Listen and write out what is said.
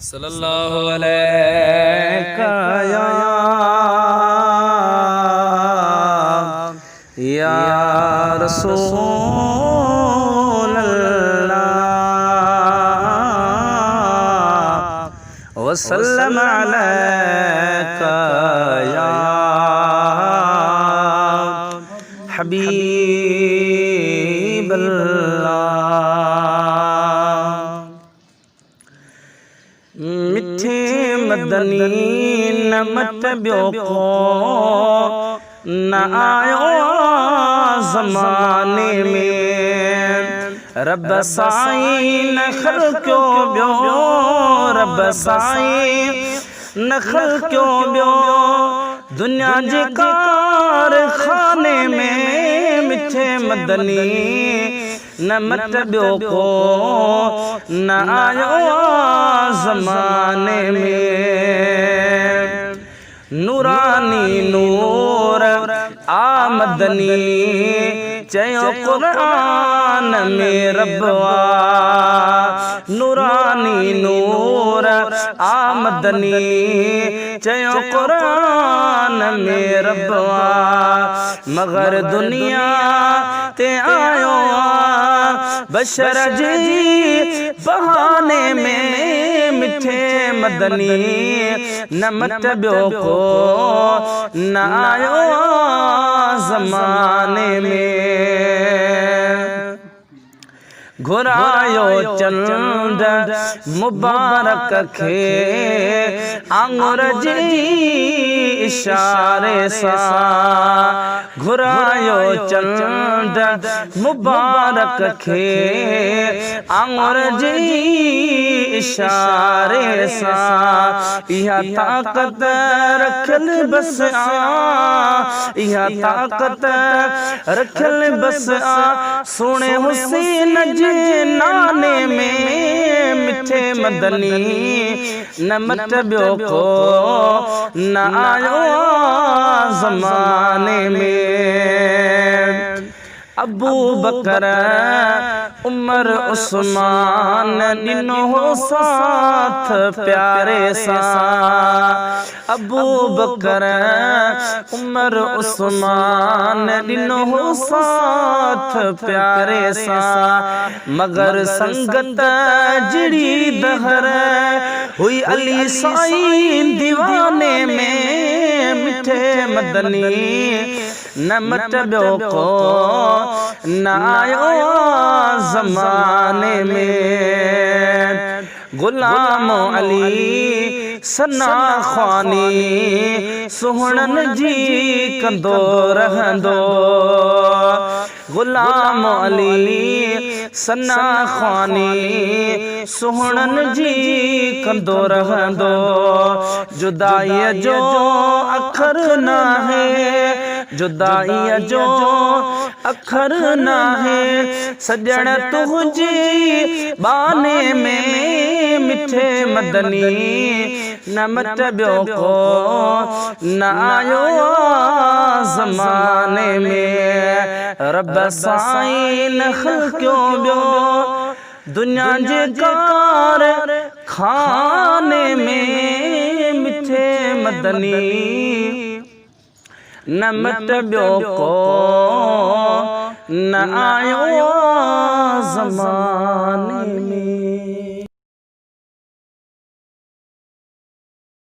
सल्लल्लाहु अलैका या रसूल अल्लाह वसल्लम अलैका या हबीब मिठे मदनी न मत ब्यो को न आयो ज़माने में रब साईं न खल क्यों ब्यो रब साईं न खल क्यों ब्यो दुनिया जे कारखाने में मिठे मदनी न मत ब्यो को न आयो ज़माने में नूरानी नूर आमदनी चयो कुरान में रब्बा नूरानी नूर आमदनी चयो कुरान में रब्बा मगर दुनिया ते आयो बशर जी बहाने में मिठे मदनी न मत ब्यो को न आयो ज़माने में घुरायो चंद मुबारक खे आंगुर जी इशारे सा घुरायो चंद मुबारक खे आंगुर जी इशारे सा इहा ताकत रखल बस आ इहा ताकत रखल बस आ सोने हुसैन जी नाने में मिठे मदनी न मत ब्यो को न आयो ज़माने में अबू बकर उमर उस्मान दिनो साथ प्यारे सा अबू बकर उमर उस्मान दिनो साथ प्यारे सा मगर संगत जड़ी दहर हुई अली साईं दीवाने में मिठे मदनी न मत ब्यो को न आयो ज़माने में गुलाम अली सना ख्वानी सुहणन जी कंदो रहंदो गुलाम अली सना ख्वानी सुहणन जी कंदो रहंदो जुदाई जो अखर न है जुदाई जो अखर न है सजण तुझे बाने में मिठे मदनी न मत ब्यो को न आयो ज़माने में रब साईं न खल क्यों ब्यो दुनिया जे कार खाने में मिठे मदनी न मत ब्यो को न आयो ज़माने में।